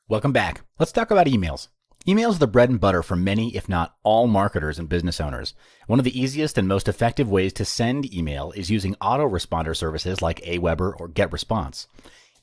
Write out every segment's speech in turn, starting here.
Welcome back. Let's talk about emails. Email is the bread and butter for many, if not all, marketers and business owners. One of the easiest and most effective ways to send email is using autoresponder services like Aweber or GetResponse.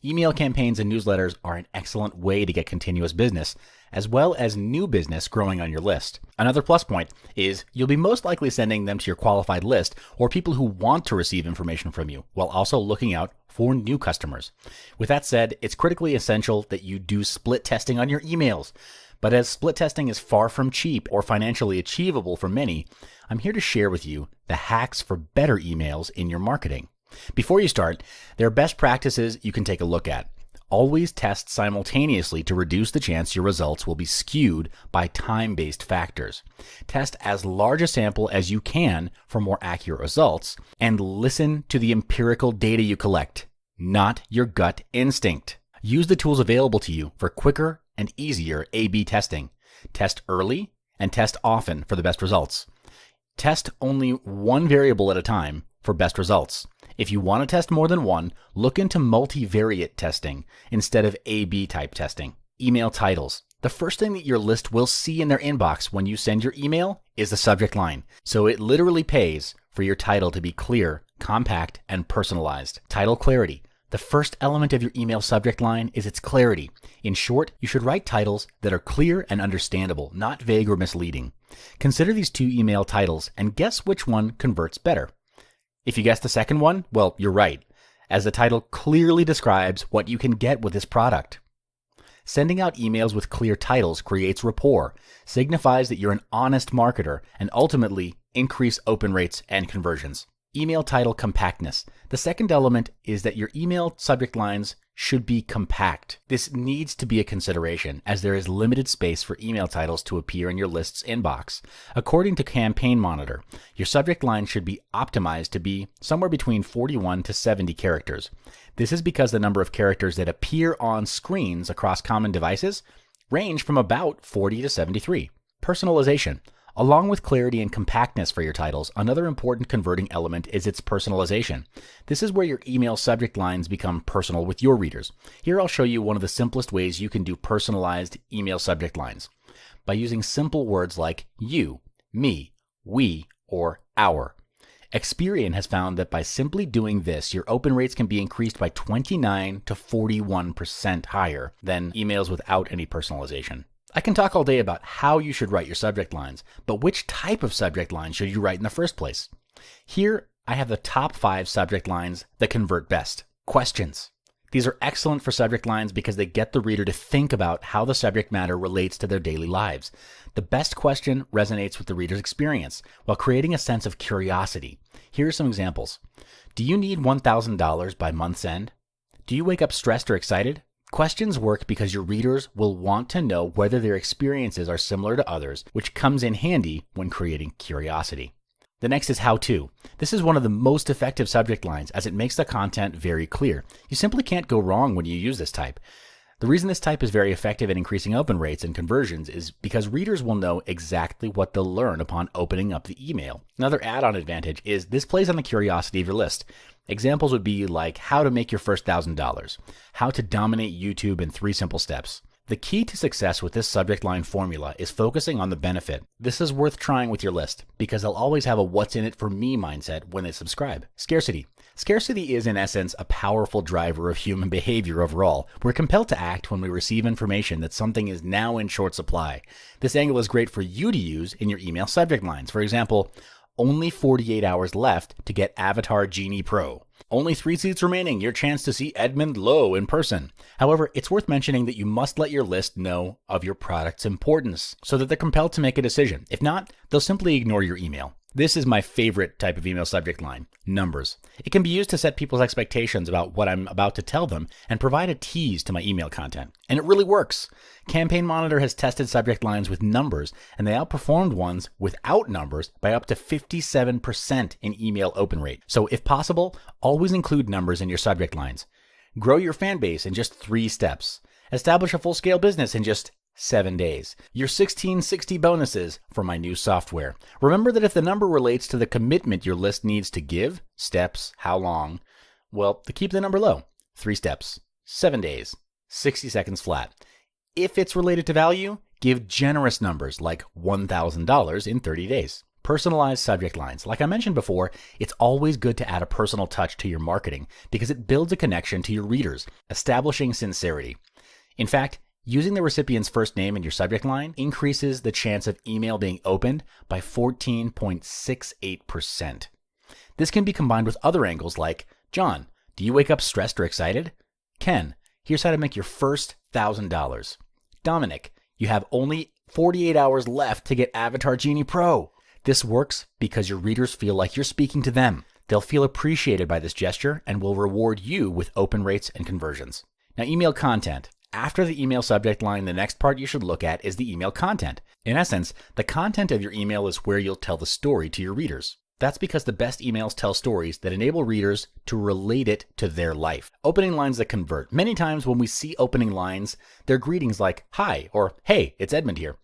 Email campaigns and newsletters are an excellent way to get continuous business, as well as new business growing on your list. Another plus point is you'll be most likely sending them to your qualified list or people who want to receive information from you, while also looking out for new customers. With that said, it's critically essential that you do split testing on your emails. But as split testing is far from cheap or financially achievable for many, I'm here to share with you the hacks for better emails in your marketing. Before you start, there are best practices you can take a look at. Always test simultaneously to reduce the chance your results will be skewed by time-based factors. Test as large a sample as you can for more accurate results, and listen to the empirical data you collect, not your gut instinct. Use the tools available to you for quicker and easier A/B testing. Test early and test often for the best results. Test only one variable at a time for best results. If you want to test more than one, look into multivariate testing instead of A/B type testing. Email titles. The first thing that your list will see in their inbox when you send your email is the subject line. So it literally pays for your title to be clear, compact, and personalized. Title clarity. The first element of your email subject line is its clarity. In short, you should write titles that are clear and understandable, not vague or misleading. Consider these two email titles and guess which one converts better. If you guess the second one, well, you're right, as the title clearly describes what you can get with this product. Sending out emails with clear titles creates rapport, signifies that you're an honest marketer, and ultimately increase open rates and conversions. Email title compactness. The second element is that your email subject lines should be compact. This needs to be a consideration as there is limited space for email titles to appear in your list's inbox. According to Campaign Monitor, your subject line should be optimized to be somewhere between 41 to 70 characters. This is because the number of characters that appear on screens across common devices range from about 40 to 73. Personalization. Along with clarity and compactness for your titles, another important converting element is its personalization. This is where your email subject lines become personal with your readers. Here I'll show you one of the simplest ways you can do personalized email subject lines. By using simple words like you, me, we, or our. Experian has found that by simply doing this, your open rates can be increased by 29 to 41% higher than emails without any personalization. I can talk all day about how you should write your subject lines, but which type of subject line should you write in the first place? Here, I have the top 5 subject lines that convert best. Questions. These are excellent for subject lines because they get the reader to think about how the subject matter relates to their daily lives. The best question resonates with the reader's experience while creating a sense of curiosity. Here are some examples. Do you need $1,000 by month's end? Do you wake up stressed or excited? Questions work because your readers will want to know whether their experiences are similar to others, which comes in handy when creating curiosity. The next is how to. This is one of the most effective subject lines as it makes the content very clear. You simply can't go wrong when you use this type. The reason this type is very effective at increasing open rates and conversions is because readers will know exactly what they'll learn upon opening up the email. Another add-on advantage is this plays on the curiosity of your list. Examples would be like how to make your first $1,000, how to dominate YouTube in 3 simple steps. The key to success with this subject line formula is focusing on the benefit. This is worth trying with your list because they'll always have a what's in it for me mindset when they subscribe. Scarcity. Scarcity is in essence a powerful driver of human behavior overall. We're compelled to act when we receive information that something is now in short supply. This angle is great for you to use in your email subject lines. For example, only 48 hours left to get Avatar Genie Pro. Only 3 seats remaining, your chance to see Edmund Lowe in person. However, it's worth mentioning that you must let your list know of your product's importance so that they're compelled to make a decision. If not, they'll simply ignore your email. This is my favorite type of email subject line, numbers. It can be used to set people's expectations about what I'm about to tell them and provide a tease to my email content. And it really works. Campaign Monitor has tested subject lines with numbers, and they outperformed ones without numbers by up to 57% in email open rate. So if possible, always include numbers in your subject lines. Grow your fan base in just 3 steps. Establish a full-scale business in just 7 days. Your 1660 bonuses for my new software. Remember that if the number relates to the commitment your list needs to give, steps, how long, well, to keep the number low, 3 steps, 7 days, 60 seconds flat. If it's related to value, give generous numbers like $1,000 in 30 days. Personalized subject lines. Like I mentioned before, it's always good to add a personal touch to your marketing because it builds a connection to your readers, establishing sincerity. In fact, using the recipient's first name in your subject line increases the chance of email being opened by 14.68%. This can be combined with other angles like, John, do you wake up stressed or excited? Ken, here's how to make your first $1,000. Dominic, you have only 48 hours left to get Avatar Genie Pro. This works because your readers feel like you're speaking to them. They'll feel appreciated by this gesture and will reward you with open rates and conversions. Now, email content. After the email subject line, the next part you should look at is the email content. In essence, the content of your email is where you'll tell the story to your readers. That's because the best emails tell stories that enable readers to relate it to their life. Opening lines that convert. Many times when we see opening lines, they're greetings like, hi, or hey, it's Edmund here.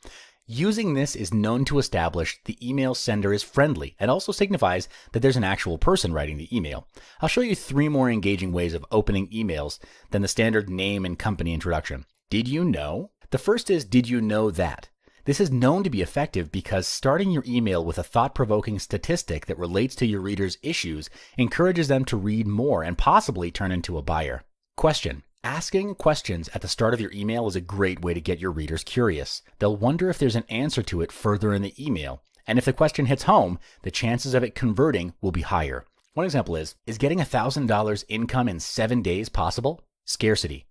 Using this is known to establish the email sender is friendly and also signifies that there's an actual person writing the email. I'll show you 3 more engaging ways of opening emails than the standard name and company introduction. Did you know? The first is, did you know that? This is known to be effective because starting your email with a thought-provoking statistic that relates to your readers' issues encourages them to read more and possibly turn into a buyer. Question. Asking questions at the start of your email is a great way to get your readers curious. They'll wonder if there's an answer to it further in the email, and if the question hits home, the chances of it converting will be higher. One example is getting $1,000 income in 7 days possible? Scarcity.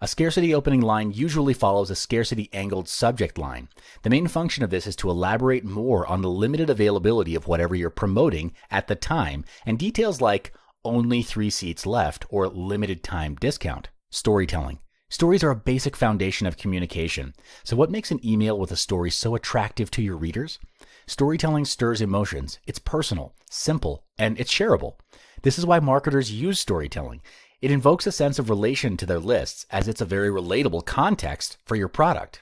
A scarcity opening line usually follows a scarcity angled subject line. The main function of this is to elaborate more on the limited availability of whatever you're promoting at the time, and details like only 3 seats left or limited time discount. Storytelling. Stories are a basic foundation of communication. So what makes an email with a story so attractive to your readers? Storytelling stirs emotions. It's personal, simple, and it's shareable. This is why marketers use storytelling. It invokes a sense of relation to their lists as it's a very relatable context for your product.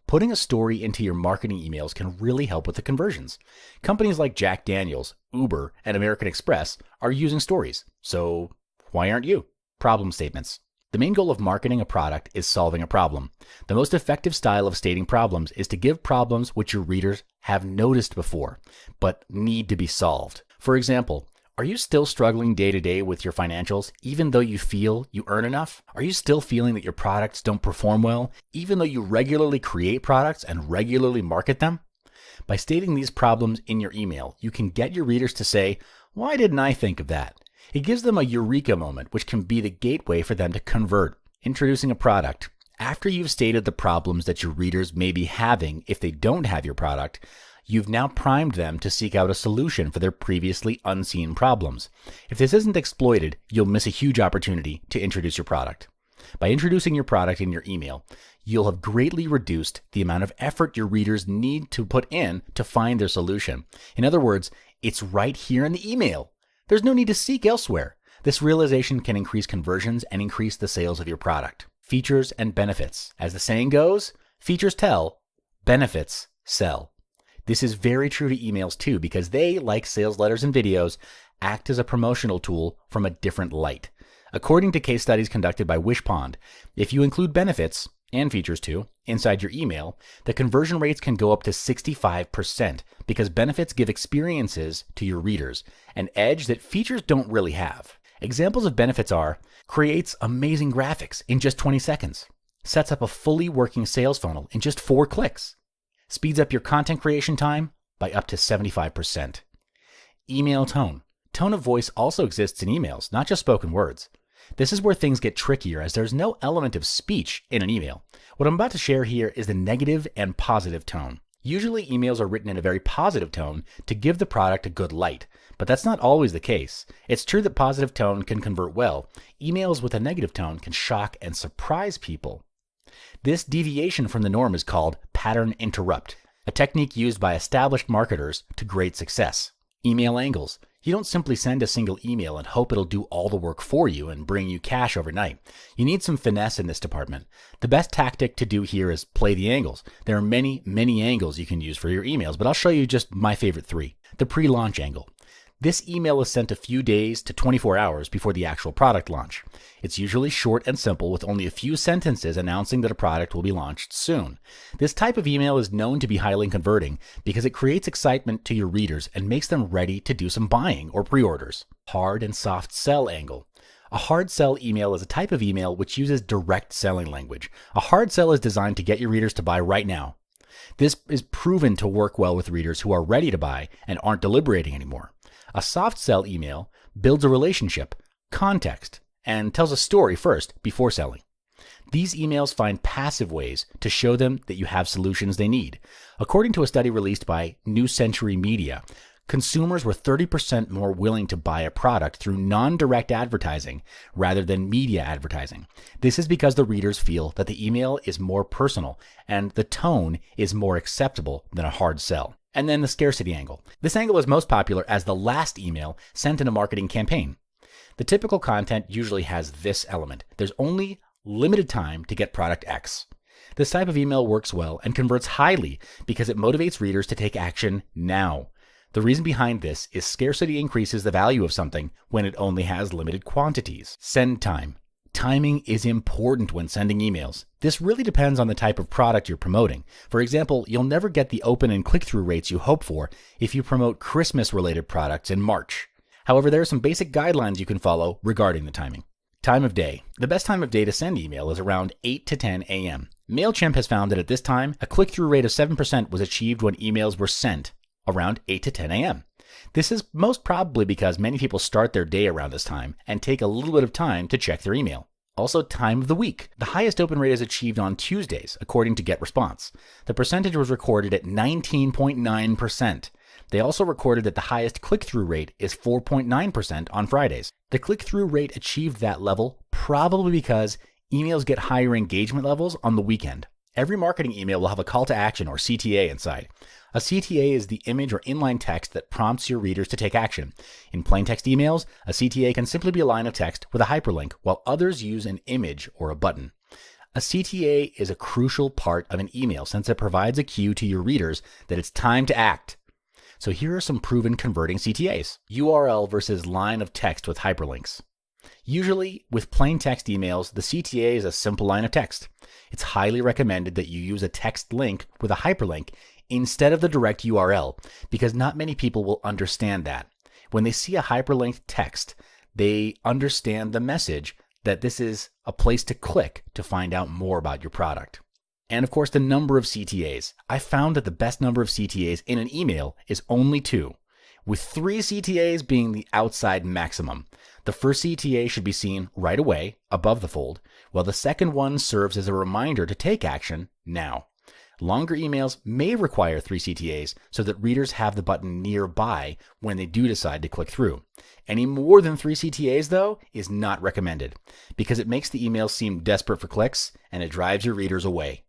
Putting a story into your marketing emails can really help with the conversions. Companies like Jack Daniels, Uber, and American Express are using stories. So why aren't you? Problem statements. The main goal of marketing a product is solving a problem. The most effective style of stating problems is to give problems which your readers have noticed before, but need to be solved. For example, are you still struggling day to day with your financials, even though you feel you earn enough? Are you still feeling that your products don't perform well, even though you regularly create products and regularly market them? By stating these problems in your email, you can get your readers to say, why didn't I think of that? It gives them a eureka moment, which can be the gateway for them to convert. Introducing a product. After you've stated the problems that your readers may be having if they don't have your product, you've now primed them to seek out a solution for their previously unseen problems. If this isn't exploited, you'll miss a huge opportunity to introduce your product. By introducing your product in your email, you'll have greatly reduced the amount of effort your readers need to put in to find their solution. In other words, it's right here in the email. There's no need to seek elsewhere. This realization can increase conversions and increase the sales of your product. Features and benefits. As the saying goes, features tell, benefits sell. This is very true to emails too, because they, like sales letters and videos, act as a promotional tool from a different light. According to case studies conducted by Wishpond, if you include benefits, and features too, inside your email, the conversion rates can go up to 65% because benefits give experiences to your readers, an edge that features don't really have. Examples of benefits are, creates amazing graphics in just 20 seconds, sets up a fully working sales funnel in just 4 clicks, speeds up your content creation time by up to 75%. Email tone. Tone of voice also exists in emails, not just spoken words. This is where things get trickier as there's no element of speech in an email. What I'm about to share here is the negative and positive tone. Usually emails are written in a very positive tone to give the product a good light, but that's not always the case. It's true that positive tone can convert well. Emails with a negative tone can shock and surprise people. This deviation from the norm is called pattern interrupt, a technique used by established marketers to great success. Email angles. You don't simply send a single email and hope it'll do all the work for you and bring you cash overnight. You need some finesse in this department. The best tactic to do here is play the angles. There are many, many angles you can use for your emails, but I'll show you just my favorite 3. The pre-launch angle. This email is sent a few days to 24 hours before the actual product launch. It's usually short and simple with only a few sentences announcing that a product will be launched soon. This type of email is known to be highly converting because it creates excitement to your readers and makes them ready to do some buying or pre-orders. Hard and soft sell angle. A hard sell email is a type of email which uses direct selling language. A hard sell is designed to get your readers to buy right now. This is proven to work well with readers who are ready to buy and aren't deliberating anymore. A soft sell email builds a relationship, context, and tells a story first before selling. These emails find passive ways to show them that you have solutions they need. According to a study released by New Century Media, consumers were 30% more willing to buy a product through non-direct advertising rather than media advertising. This is because the readers feel that the email is more personal and the tone is more acceptable than a hard sell. And then the scarcity angle. This angle is most popular as the last email sent in a marketing campaign. The typical content usually has this element. There's only limited time to get product X. This type of email works well and converts highly because it motivates readers to take action now. The reason behind this is scarcity increases the value of something when it only has limited quantities. Send time. Timing is important when sending emails. This really depends on the type of product you're promoting. For example, you'll never get the open and click-through rates you hope for if you promote Christmas-related products in March. However, there are some basic guidelines you can follow regarding the timing. Time of day. The best time of day to send email is around 8 to 10 a.m. MailChimp has found that at this time, a click-through rate of 7% was achieved when emails were sent around 8 to 10 a.m. This is most probably because many people start their day around this time and take a little bit of time to check their email. Also, time of the week. The highest open rate is achieved on Tuesdays, according to GetResponse. The percentage was recorded at 19.9%. They also recorded that the highest click-through rate is 4.9% on Fridays. The click-through rate achieved that level probably because emails get higher engagement levels on the weekend. Every marketing email will have a call to action or CTA inside. A CTA is the image or inline text that prompts your readers to take action. In plain text emails, a CTA can simply be a line of text with a hyperlink, while others use an image or a button. A CTA is a crucial part of an email since it provides a cue to your readers that it's time to act. So here are some proven converting CTAs. URL versus line of text with hyperlinks. Usually, with plain text emails, the CTA is a simple line of text. It's highly recommended that you use a text link with a hyperlink instead of the direct URL, because not many people will understand that. When they see a hyperlinked text, they understand the message that this is a place to click to find out more about your product. And of course, the number of CTAs. I found that the best number of CTAs in an email is only 2, with 3 CTAs being the outside maximum. The first CTA should be seen right away, above the fold, while the second one serves as a reminder to take action now. Longer emails may require 3 CTAs so that readers have the button nearby when they do decide to click through. Any more than 3 CTAs, though, is not recommended because it makes the email seem desperate for clicks and it drives your readers away.